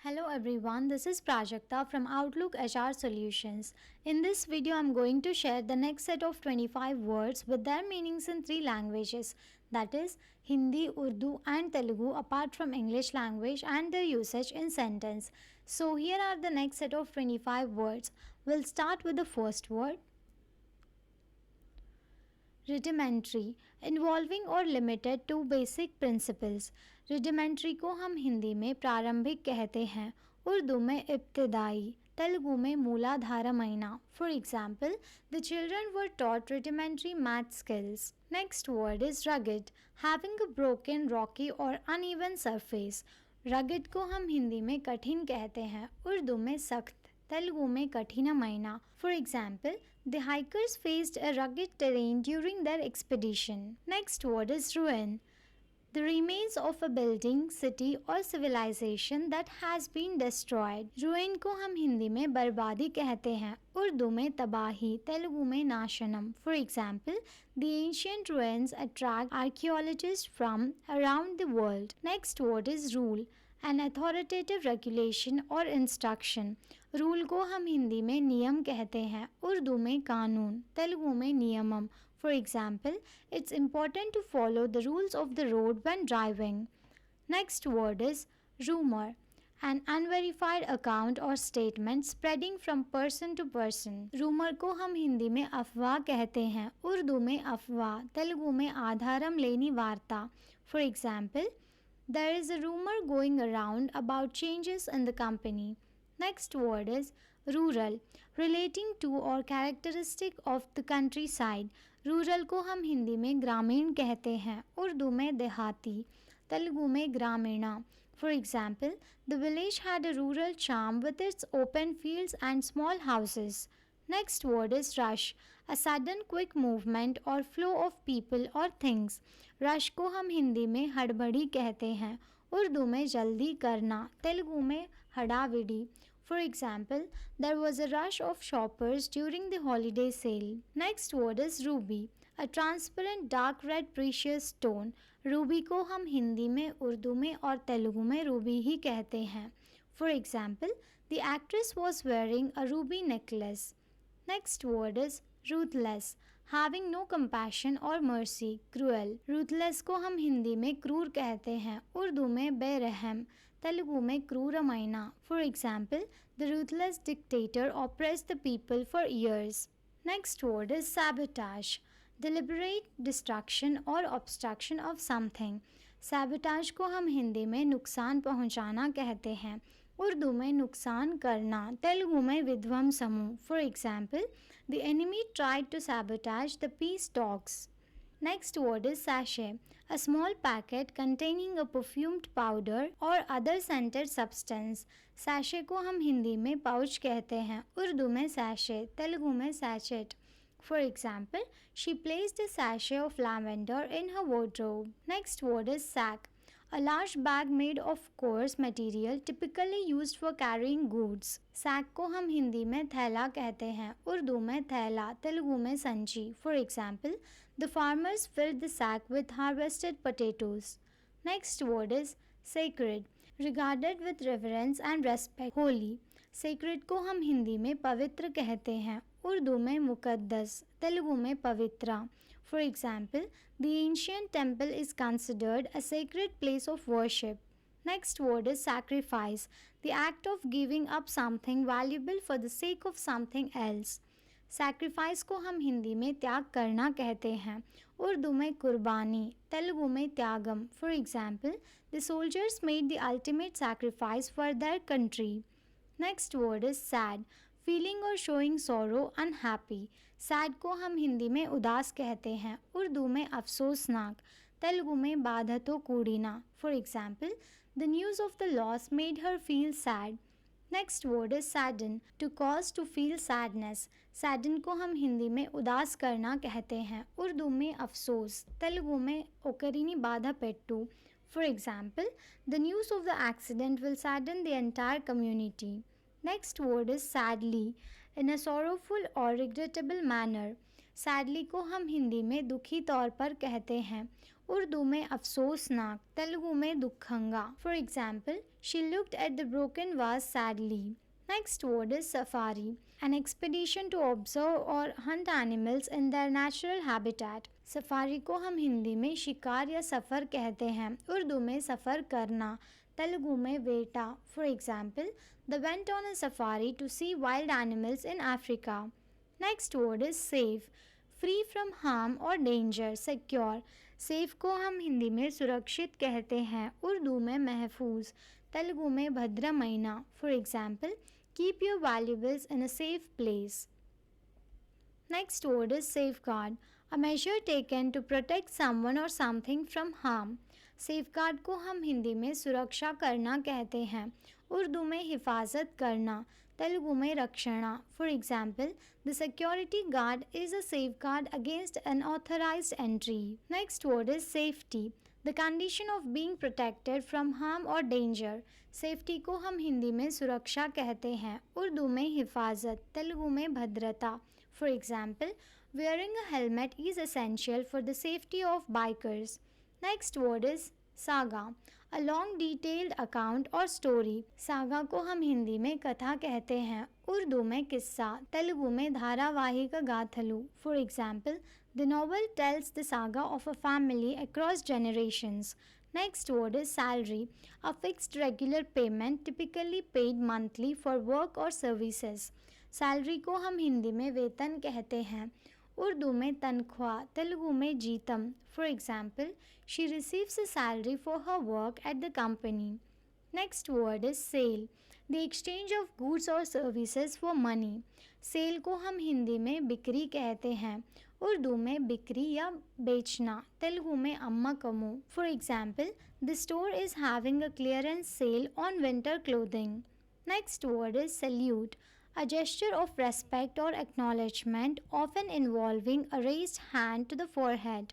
Hello everyone, this is Prajakta from Outlook HR Solutions. In this video, I'm going to share the next set of 25 words with their meanings in three languages, that is Hindi, Urdu and Telugu, apart from English language and their usage in sentence. So here are the next set of 25 words. We'll start with the first word. Rudimentary, involving और limited to basic principles. Rudimentary को हम हिंदी में प्रारंभिक कहते हैं, उर्दू में इब्तदाई, तेलुगु में मूलाधारमयना. For example, the children were taught rudimentary math skills. Next word is rugged, having a broken, rocky or uneven surface. Rugged को हम हिंदी में कठिन कहते हैं, उर्दू में सख्त, तेलुगु में कठिनमयना. For example, the hikers faced a rugged terrain during their expedition. Next word is ruin, the remains of a building, city or civilization that has been destroyed. ruin को हम हिंदी में बर्बादी कहते हैं, उर्दू में तबाही, तेलुगु में नाशनम. For example, the ancient ruins attract archaeologists from around the world. Next word is rule, an authoritative regulation or instruction. Rule को हम हिंदी में नियम कहते हैं, उर्दू में कानून, तेलुगु में नियमम. For example, it's important to follow the rules of the road when driving. Next word is rumor, an unverified account or statement spreading from person to person. Rumor को हम हिंदी में अफवाह कहते हैं, उर्दू में अफवाह, तेलुगु में आधारम लेनी वार्ता. For example, there is a rumor going around about changes in the company. Next word is rural, relating to or characteristic of the countryside. Rural को हम हिंदी में ग्रामीण कहते हैं, उर्दू में देहाती, तेलुगु में ग्रामीणा. For example, the village had a rural charm with its open fields and small houses. Next word is rush, a sudden quick movement or flow of people or things. Rush को हम हिंदी में हड़बड़ी कहते हैं, उर्दू में जल्दी करना, तेलुगु में हड़ाविडी. For example, there was a rush of shoppers during the holiday sale. Next word is ruby, a transparent dark red precious stone. Ruby को हम हिंदी में, उर्दू में और तेलुगु में रूबी ही कहते हैं. For example, the actress was wearing a ruby necklace. Next word is ruthless, having no compassion or mercy, cruel. Ruthless को हम हिंदी में क्रूर कहते हैं, उर्दू में बेरहम, तेलुगु में क्रूरमयना. For example, the ruthless dictator oppressed the people for years. Next word is sabotage, deliberate destruction or obstruction of something. sabotage को हम हिंदी में नुकसान पहुंचाना कहते हैं, उर्दू में नुकसान करना, तेलुगु में विध्वंसमु. For example, the enemy tried to sabotage the peace talks. Next word is sachet, a small packet containing a perfumed powder or other scented substance. sachet को हम हिंदी में पाउच कहते हैं, उर्दू में sachet, तेलुगु में sachet. For example, she placed a sachet of lavender in her wardrobe. Next word is sack, a large bag made of coarse material typically used for carrying goods. Sack को हम हिंदी में थैला कहते हैं, उर्दू में थैला, तेलुगु में संची. For example, the farmers filled the sack with harvested potatoes. Next word is sacred, regarded with reverence and respect, holy. Sacred को हम हिंदी में पवित्र कहते हैं, उर्दू में मुकद्दस, तेलुगु में पवित्रा. For example, the ancient temple is considered a sacred place of worship. Next word is sacrifice, the act of giving up something valuable for the sake of something else. Sacrifice को हम हिंदी में त्याग करना कहते हैं, उर्दू में कुर्बानी, तेलुगु में त्यागम. For example, the soldiers made the ultimate sacrifice for their country. Next word is sad, feeling और शोइंग सोरो, अनहैप्पी. सैड को हम हिंदी में उदास कहते हैं, उर्दू में अफसोसनाक, तेलुगु में बाधतो कूड़ीना. For example, the news of the loss made her feel sad. Next word is sadden, to cause to feel sadness. Sadden को हम हिंदी में उदास करना कहते हैं, उर्दू में अफसोस, तेलुगु में ओकरिनी बाधा पेट्टू. For example, the news of the accident will sadden the entire community. Next word is sadly, in a sorrowful or regrettable manner. Sadly को हम हिंदी में दुखी तौर पर कहते हैं, उर्दू में अफसोसनाक, तेलुगु में दुखंगा. For example, she looked at the broken vase sadly. Next word is safari, an expedition to observe or hunt animals in their natural habitat. Safari को हम हिंदी में शिकार या सफ़र कहते हैं. उर्दू में सफ़र करना, तेलुगु में वेटा. For example, they went on a safari to see wild animals in Africa. Next word is safe, free from harm or danger, secure. Safe को हम हिंदी में सुरक्षित कहते हैं. उर्दू में महफूज, तेलुगु में भद्रमैना. For example, keep your valuables in a safe place. Next word is safeguard, a measure taken to protect someone or something from harm. Safeguard को हम हिंदी में सुरक्षा करना कहते हैं. उर्दू में हिफाजत करना, तेलुगु में रक्षणा. For example, the security guard is a safeguard against unauthorised entry. Next word is safety, the condition of being protected from harm or danger. Safety को हम हिंदी में सुरक्षा कहते हैं. उर्दू में हिफाजत, तेलुगु में भद्रता. For example, wearing a helmet is essential for the safety of bikers. Next word is saga, a long detailed account or story. Saga को हम हिंदी में कथा कहते हैं. उर्दू में किस्सा, तेलुगु में धारावाहिक गाथलू. For example, the novel tells the saga of a family across generations. Next word is salary, a fixed regular payment typically paid monthly for work or services. Salary को हम हिंदी में वेतन कहते हैं. उर्दू में तनख्वाह, तेलुगु में जीतम. For example, she receives a salary for her work at the company. Next word is sale, the exchange of goods or services for money. Sale को हम हिंदी में बिक्री कहते हैं. उर्दू में बिक्री या बेचना, तेलुगु में अम्मकमु. For example, the store is having a clearance sale on winter clothing. Next word is salute, a gesture of respect or acknowledgement, often involving a raised hand to the forehead.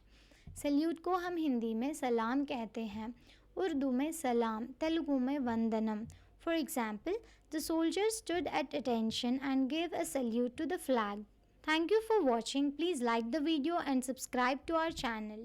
Salute को हम हिंदी में सलाम कहते हैं. उर्दू में सलाम, तेलुगु में वंदनम. For example, the soldiers stood at attention and gave a salute to the flag. Thank you for watching. Please like the video and subscribe to our channel.